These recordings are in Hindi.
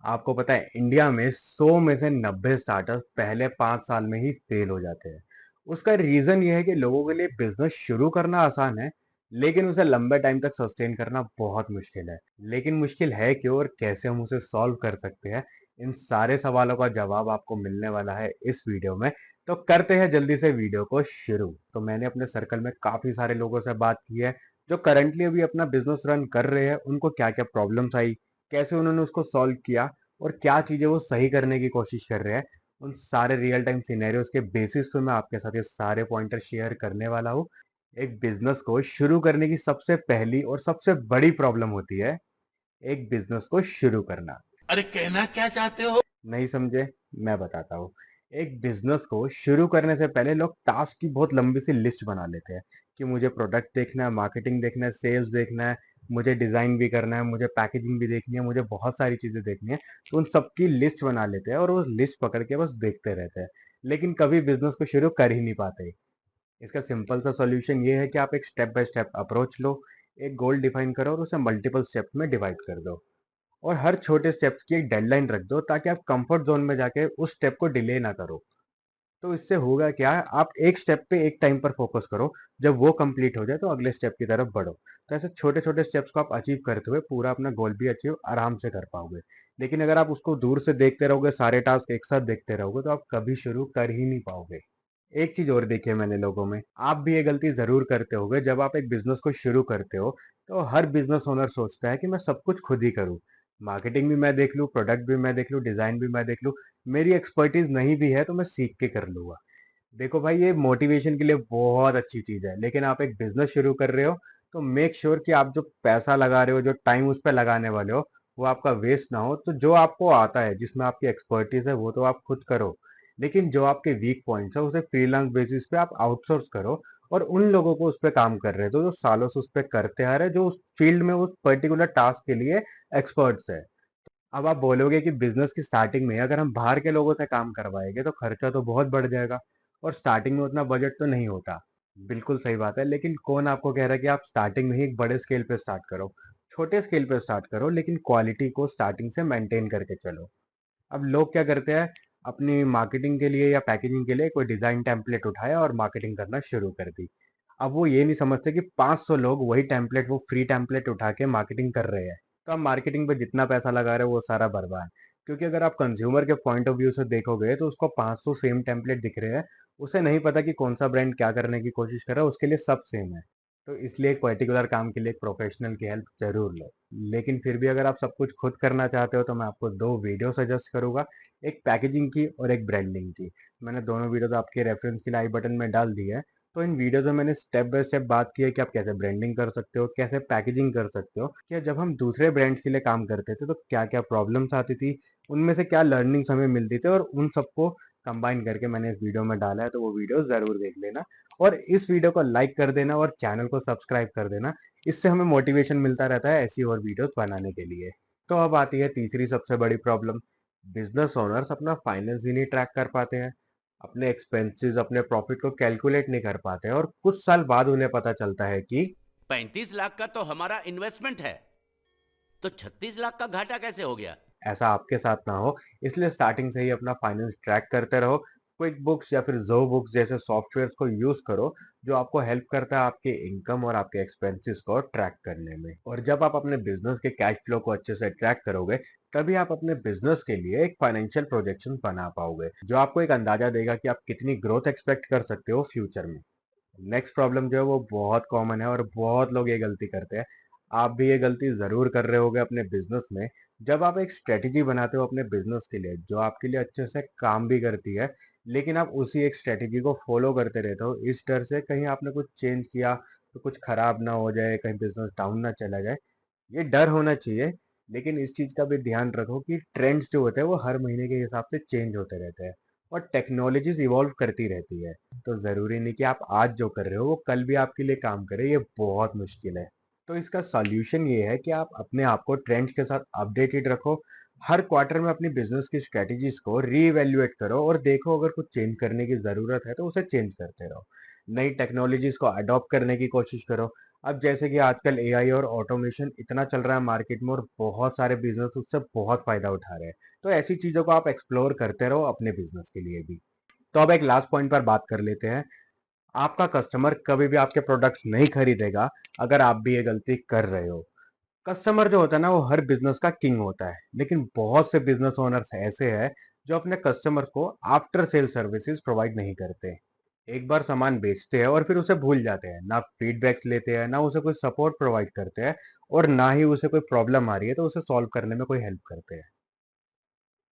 आपको पता है इंडिया में 100 में से 90 स्टार्टअप पहले 5 साल में ही फेल हो जाते हैं। उसका रीजन ये है कि लोगों के लिए बिजनेस शुरू करना आसान है, लेकिन उसे लंबे टाइम तक सस्टेन करना बहुत मुश्किल है। लेकिन मुश्किल है क्यों और कैसे हम उसे सॉल्व कर सकते हैं, इन सारे सवालों का जवाब आपको मिलने वाला है इस वीडियो में। तो करते हैं जल्दी से वीडियो को शुरू। तो मैंने अपने सर्कल में काफी सारे लोगों से बात की है जो करंटली अभी अपना बिजनेस रन कर रहे हैं, उनको क्या क्या प्रॉब्लम्स आई, कैसे उन्होंने उसको सॉल्व किया और क्या चीजें वो सही करने की कोशिश कर रहे हैं। उन सारे रियल टाइम सिनेरियोज के बेसिस पे मैं आपके साथ ये सारे पॉइंटर शेयर करने वाला हूँ। एक बिजनेस को शुरू करने की सबसे पहली और सबसे बड़ी प्रॉब्लम होती है एक बिजनेस को शुरू करना। अरे कहना क्या चाहते हो? नहीं समझे? मैं बताता हूँ। एक बिजनेस को शुरू करने से पहले लोग टास्क की बहुत लंबी सी लिस्ट बना लेते हैं कि मुझे प्रोडक्ट देखना है, मार्केटिंग देखना है, सेल्स देखना है, मुझे डिजाइन भी करना है, मुझे पैकेजिंग भी देखनी है, मुझे बहुत सारी चीजें देखनी है। तो उन सबकी लिस्ट बना लेते हैं और वो लिस्ट पकड़ के बस देखते रहते हैं, लेकिन कभी बिजनेस को शुरू कर ही नहीं पाते। इसका सिंपल सा सॉल्यूशन ये है कि आप एक स्टेप बाय स्टेप अप्रोच लो, एक गोल डिफाइन करो और उसे मल्टीपल स्टेप्स में डिवाइड कर दो और हर छोटे स्टेप्स की एक डेडलाइन रख दो ताकि आप कंफर्ट जोन में जाके उस स्टेप को डिले ना करो। तो इससे होगा क्या, आप एक स्टेप पे एक टाइम पर फोकस करो। जब वो कंप्लीट हो जाए तो अगले स्टेप की तरफ बढ़ो। तो ऐसे छोटे छोटे स्टेप्स को आप अचीव करते हुए पूरा अपना गोल भी अचीव आराम से कर पाओगे। लेकिन अगर आप उसको दूर से देखते रहोगे, सारे टास्क एक साथ देखते रहोगे, तो आप कभी शुरू कर ही नहीं पाओगे। एक चीज और देखी है मैंने लोगों में, आप भी ये गलती जरूर करते होगे। जब आप एक बिजनेस को शुरू करते हो तो हर बिजनेस ओनर सोचता है कि मैं सब कुछ खुद ही करूं, मार्केटिंग भी मैं देख लूं, प्रोडक्ट भी मैं देख लूं, डिजाइन भी मैं देख लूं, मेरी एक्सपर्टीज नहीं भी है तो मैं सीख के कर लूंगा। देखो भाई, ये मोटिवेशन के लिए बहुत अच्छी चीज है, लेकिन आप एक बिजनेस शुरू कर रहे हो तो मेक श्योर कि आप जो पैसा लगा रहे हो, जो टाइम उस पर लगाने वाले हो, वो आपका वेस्ट ना हो। तो जो आपको आता है, जिसमें आपकी एक्सपर्टीज है, वो तो आप खुद करो, लेकिन जो आपके वीक पॉइंट्स है उसे फ्रीलांस बेसिस पे आप आउटसोर्स करो और उन लोगों को उस पर काम कर रहे हो जो सालों से उस पर करते आ रहे हैं, जो उस फील्ड में उस पर्टिकुलर टास्क के लिए एक्सपर्ट्स है। अब आप बोलोगे कि बिजनेस की स्टार्टिंग में अगर हम बाहर के लोगों से काम करवाएंगे तो खर्चा तो बहुत बढ़ जाएगा और स्टार्टिंग में उतना बजट तो नहीं होता। बिल्कुल सही बात है, लेकिन कौन आपको कह रहा है कि आप स्टार्टिंग में ही एक बड़े स्केल पे स्टार्ट करो? छोटे स्केल पे स्टार्ट करो, लेकिन क्वालिटी को स्टार्टिंग से मेंटेन करके चलो। अब लोग क्या करते हैं, अपनी मार्केटिंग के लिए या पैकेजिंग के लिए कोई डिजाइन टेम्पलेट उठाया और मार्केटिंग करना शुरू कर दी। अब वो ये नहीं समझते कि 500 लोग वही टेम्पलेट, वो फ्री टेम्पलेट उठा के मार्केटिंग कर रहे हैं। तो आप मार्केटिंग पे जितना पैसा लगा रहे हो वो सारा बर्बाद। क्योंकि अगर आप कंज्यूमर के पॉइंट ऑफ व्यू से देखोगे तो उसको 500 सेम टेम्पलेट दिख रहे हैं, उसे नहीं पता कि कौन सा ब्रांड क्या करने की कोशिश कर रहा है, उसके लिए सब सेम है। तो इसलिए एक पर्टिकुलर काम के लिए एक प्रोफेशनल की हेल्प जरूर लो। लेकिन फिर भी अगर आप सब कुछ खुद करना चाहते हो तो मैं आपको दो वीडियो सजेस्ट करूंगा, एक पैकेजिंग की और एक ब्रांडिंग की। मैंने दोनों वीडियोस आपके रेफरेंस के लिए आई बटन में डाल दी है। तो इन वीडियोस में मैंने स्टेप बाय स्टेप बात की है कि आप कैसे ब्रांडिंग कर सकते हो, कैसे पैकेजिंग कर सकते हो, क्या जब हम दूसरे ब्रांड्स के लिए काम करते थे तो क्या क्या प्रॉब्लम्स आती थी, उनमें से क्या लर्निंग्स हमें मिलती थी, और उन सबको कंबाइन करके मैंने इस वीडियो में डाला है। तो वो वीडियो जरूर देख लेना और इस वीडियो को लाइक कर देना और चैनल को सब्सक्राइब कर देना। इससे हमें मोटिवेशन मिलता रहता है ऐसी और वीडियोस बनाने के लिए। तो अब आती है तीसरी सबसे बड़ी प्रॉब्लम। बिजनेस ओनर्स अपना फाइनेंस ही नहीं ट्रैक कर पाते हैं, अपने एक्सपेंसेस, अपने प्रॉफिट को कैलकुलेट नहीं कर पाते हैं और कुछ साल बाद उन्हें पता चलता है कि 35 लाख का तो हमारा इन्वेस्टमेंट है, तो 36 लाख का घाटा कैसे हो गया? ऐसा आपके साथ ना हो। इसलिए स्टार्टिंग से ही अपना फाइनेंस ट्रैक करते रहो। क्विक बुक्स या फिर जो बुक्स जैसे सॉफ्टवेयर्स को यूज करो, जो आपको हेल्प करता है आपके इनकम और आपके एक्सपेंसेस को ट्रैक करने में। और जब आप अपने बिजनेस के कैश फ्लो को अच्छे से ट्रैक करोगे, तभी आप अपने बिजनेस के लिए एक फाइनेंशियल प्रोजेक्शन बना पाओगे, जो आपको एक अंदाजा देगा कि आप कितनी ग्रोथ एक्सपेक्ट कर सकते हो फ्यूचर में। नेक्स्ट प्रॉब्लम जो है वो बहुत कॉमन है और बहुत लोग ये गलती करते हैं। आप भी ये गलती जरूर कर रहे होगे अपने बिजनेस में। जब आप एक स्ट्रेटेजी बनाते हो अपने बिजनेस के लिए, जो आपके लिए अच्छे से काम भी करती है, लेकिन आप उसी एक स्ट्रेटेजी को फॉलो करते रहते हो इस डर से कहीं आपने कुछ चेंज किया तो कुछ खराब ना हो जाए, कहीं बिजनेस डाउन ना चला जाए। ये डर होना चाहिए, लेकिन इस चीज का भी ध्यान रखो कि ट्रेंड्स जो होते हैं वो हर महीने के हिसाब से चेंज होते रहते हैं और टेक्नोलॉजीज इवॉल्व करती रहती है। तो जरूरी नहीं कि आप आज जो कर रहे हो वो कल भी आपके लिए काम करे, ये बहुत मुश्किल है। तो इसका सॉल्यूशन ये है कि आप अपने आप को ट्रेंड्स के साथ अपडेटेड रखो। हर क्वार्टर में अपनी बिजनेस की स्ट्रेटेजीज को रीइवेल्युएट करो और देखो अगर कुछ चेंज करने की जरूरत है तो उसे चेंज करते रहो। नई टेक्नोलॉजीज को अडॉप्ट करने की कोशिश करो। अब जैसे कि आजकल एआई और ऑटोमेशन इतना चल रहा है मार्केट में, और बहुत सारे बिजनेस उससे बहुत फायदा उठा रहे हैं। तो ऐसी चीजों को आप एक्सप्लोर करते रहो अपने बिजनेस के लिए भी। तो अब एक लास्ट पॉइंट पर बात कर लेते हैं। आपका कस्टमर कभी भी आपके प्रोडक्ट्स नहीं खरीदेगा अगर आप भी ये गलती कर रहे हो। कस्टमर जो होता है ना, वो हर बिजनेस का किंग होता है, लेकिन बहुत से बिजनेस ओनर्स ऐसे हैं जो अपने कस्टमर्स को आफ्टर सेल सर्विसेज प्रोवाइड नहीं करते। एक बार सामान बेचते हैं और फिर उसे भूल जाते हैं, ना फीडबैक्स लेते हैं, ना उसे कोई सपोर्ट प्रोवाइड करते हैं, और ना ही उसे कोई प्रॉब्लम आ रही है तो उसे सॉल्व करने में कोई हेल्प करते हैं।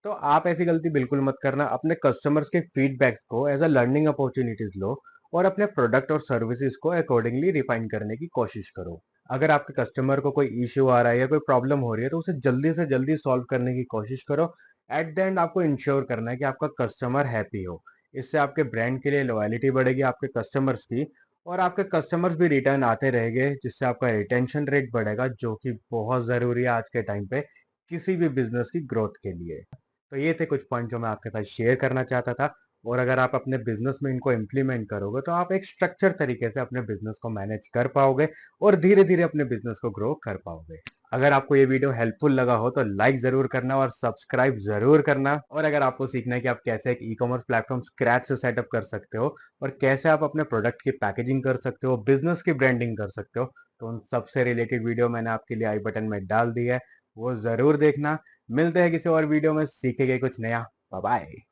तो आप ऐसी गलती बिल्कुल मत करना। अपने कस्टमर्स के फीडबैक्स को एज अ लर्निंग अपॉर्चुनिटीज लो, और अपने प्रोडक्ट और सर्विसेज को अकॉर्डिंगली रिफाइन करने की कोशिश करो। अगर आपके कस्टमर को कोई इश्यू आ रहा है या कोई प्रॉब्लम हो रही है तो उसे जल्दी से जल्दी सॉल्व करने की कोशिश करो। एट द एंड आपको इंश्योर करना है कि आपका कस्टमर हैप्पी हो। इससे आपके ब्रांड के लिए लॉयलिटी बढ़ेगी आपके कस्टमर्स की, और आपके कस्टमर्स भी रिटर्न आते रहेंगे, जिससे आपका रिटेंशन रेट बढ़ेगा, जो कि बहुत जरूरी है आज के टाइम पे किसी भी बिजनेस की ग्रोथ के लिए। तो ये थे कुछ पॉइंट जो मैं आपके साथ शेयर करना चाहता था। और अगर आप अपने बिजनेस में इनको इम्प्लीमेंट करोगे तो आप एक स्ट्रक्चर तरीके से अपने बिजनेस को मैनेज कर पाओगे, और धीरे धीरे अपने बिजनेस को ग्रो कर पाओगे। अगर आपको ये वीडियो हेल्पफुल लगा हो तो लाइक जरूर करना और सब्सक्राइब जरूर करना। और अगर आपको सीखना है कि आप कैसे एक ई कॉमर्स प्लेटफॉर्म स्क्रैच से सेटअप कर सकते हो, और कैसे आप अपने प्रोडक्ट की पैकेजिंग कर सकते हो, बिजनेस की ब्रांडिंग कर सकते हो, तो उन सबसे रिलेटेड वीडियो मैंने आपके लिए आई बटन में डाल दी है, वो जरूर देखना। मिलते हैं किसी और वीडियो में सीखेंगे कुछ नया। Bye bye.